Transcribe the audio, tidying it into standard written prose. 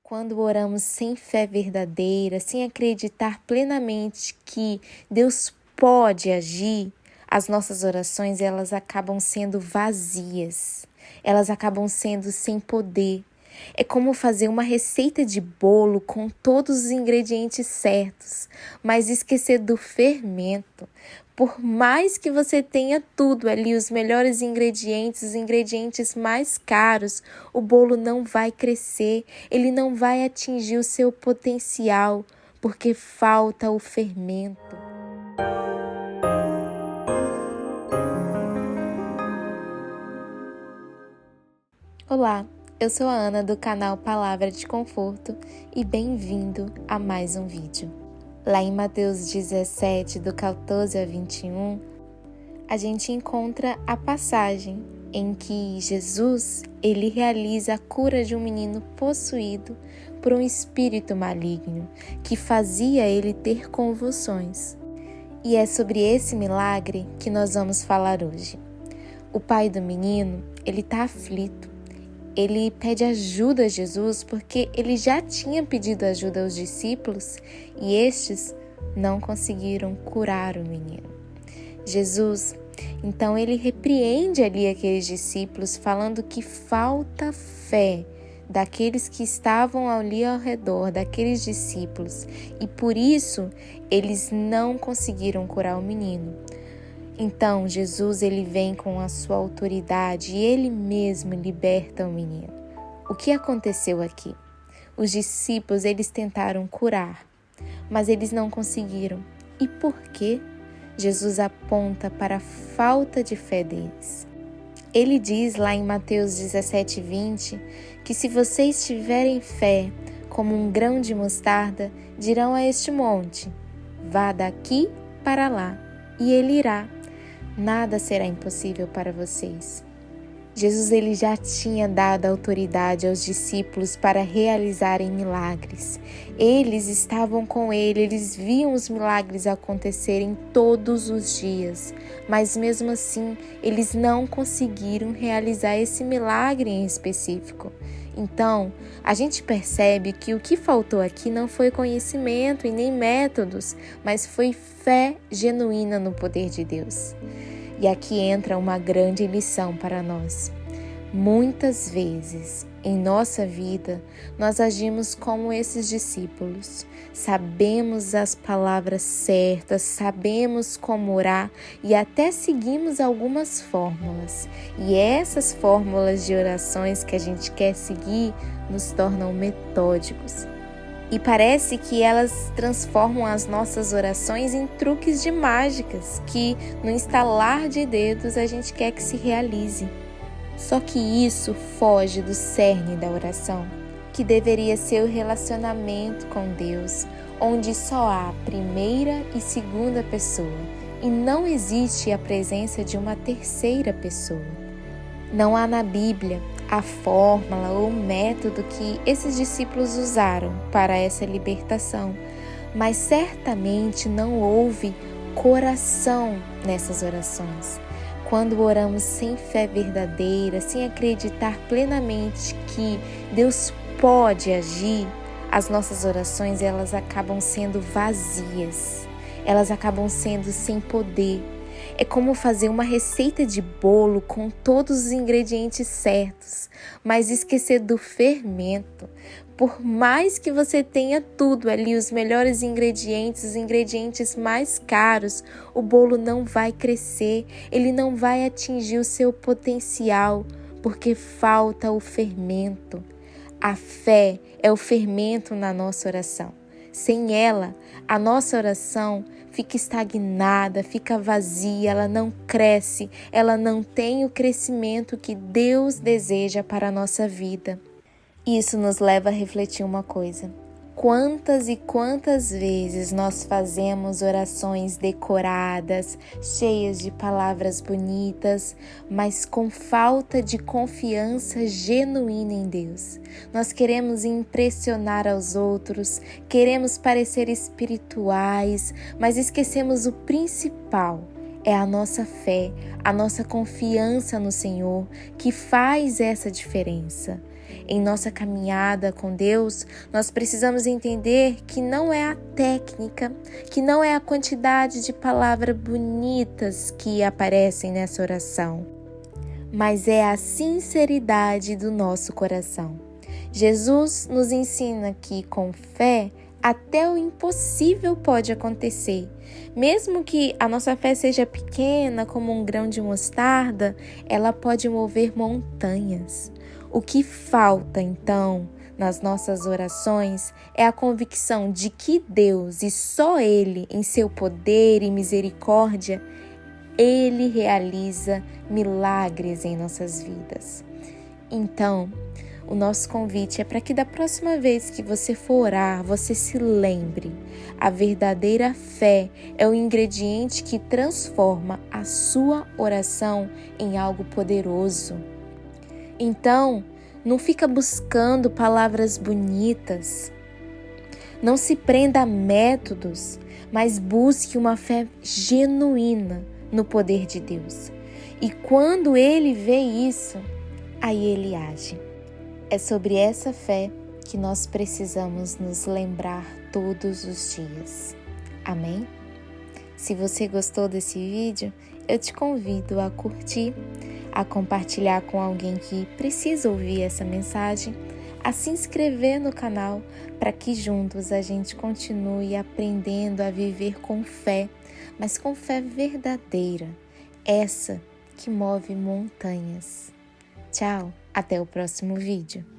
Quando oramos sem fé verdadeira, sem acreditar plenamente que Deus pode agir, as nossas orações elas acabam sendo vazias, elas acabam sendo sem poder. É como fazer uma receita de bolo com todos os ingredientes certos, mas esquecer do fermento. Por mais que você tenha tudo ali, os melhores ingredientes, os ingredientes mais caros, o bolo não vai crescer, ele não vai atingir o seu potencial, porque falta o fermento. Olá, eu sou a Ana do canal Palavra de Conforto e bem-vindo a mais um vídeo. Lá em Mateus 17, do 14 a 21, a gente encontra a passagem em que Jesus ele realiza a cura de um menino possuído por um espírito maligno que fazia ele ter convulsões. E é sobre esse milagre que nós vamos falar hoje. O pai do menino, ele está aflito. Ele pede ajuda a Jesus porque ele já tinha pedido ajuda aos discípulos e estes não conseguiram curar o menino. Jesus, então, ele repreende ali aqueles discípulos falando que falta fé daqueles que estavam ali ao redor, daqueles discípulos, e por isso eles não conseguiram curar o menino. Então, Jesus ele vem com a sua autoridade e ele mesmo liberta o menino. O que aconteceu aqui? Os discípulos eles tentaram curar, mas eles não conseguiram. E por quê? Jesus aponta para a falta de fé deles. Ele diz lá em Mateus 17:20 que se vocês tiverem fé como um grão de mostarda, dirão a este monte, vá daqui para lá, e ele irá. Nada será impossível para vocês. Jesus ele já tinha dado autoridade aos discípulos para realizarem milagres. Eles estavam com ele, eles viam os milagres acontecerem todos os dias, mas mesmo assim eles não conseguiram realizar esse milagre em específico. Então, a gente percebe que o que faltou aqui não foi conhecimento e nem métodos, mas foi fé genuína no poder de Deus. E aqui entra uma grande lição para nós. Muitas vezes em nossa vida, nós agimos como esses discípulos. Sabemos as palavras certas, sabemos como orar e até seguimos algumas fórmulas. E essas fórmulas de orações que a gente quer seguir nos tornam metódicos. E parece que elas transformam as nossas orações em truques de mágicas que, no estalar de dedos, a gente quer que se realize. Só que isso foge do cerne da oração, que deveria ser o relacionamento com Deus, onde só há primeira e segunda pessoa, e não existe a presença de uma terceira pessoa. Não há na Bíblia a fórmula ou método que esses discípulos usaram para essa libertação, mas certamente não houve coração nessas orações. Quando oramos sem fé verdadeira, sem acreditar plenamente que Deus pode agir, as nossas orações elas acabam sendo vazias, elas acabam sendo sem poder. É como fazer uma receita de bolo com todos os ingredientes certos, mas esquecer do fermento. Por mais que você tenha tudo ali, os melhores ingredientes, os ingredientes mais caros, o bolo não vai crescer, ele não vai atingir o seu potencial, porque falta o fermento. A fé é o fermento na nossa oração. Sem ela, a nossa oração fica estagnada, fica vazia, ela não cresce, ela não tem o crescimento que Deus deseja para a nossa vida. Isso nos leva a refletir uma coisa. Quantas e quantas vezes nós fazemos orações decoradas, cheias de palavras bonitas, mas com falta de confiança genuína em Deus. Nós queremos impressionar aos outros, queremos parecer espirituais, mas esquecemos o principal. É a nossa fé, a nossa confiança no Senhor que faz essa diferença. Em nossa caminhada com Deus, nós precisamos entender que não é a técnica, que não é a quantidade de palavras bonitas que aparecem nessa oração, mas é a sinceridade do nosso coração. Jesus nos ensina que com fé, até o impossível pode acontecer. Mesmo que a nossa fé seja pequena, como um grão de mostarda, ela pode mover montanhas. O que falta, então, nas nossas orações é a convicção de que Deus, e só Ele, em seu poder e misericórdia, Ele realiza milagres em nossas vidas. Então, o nosso convite é para que da próxima vez que você for orar, você se lembre. A verdadeira fé é o ingrediente que transforma a sua oração em algo poderoso. Então, não fica buscando palavras bonitas. Não se prenda a métodos, mas busque uma fé genuína no poder de Deus. E quando Ele vê isso, aí Ele age. É sobre essa fé que nós precisamos nos lembrar todos os dias. Amém? Se você gostou desse vídeo, eu te convido a curtir, a compartilhar com alguém que precisa ouvir essa mensagem, a se inscrever no canal para que juntos a gente continue aprendendo a viver com fé, mas com fé verdadeira, essa que move montanhas. Tchau, até o próximo vídeo.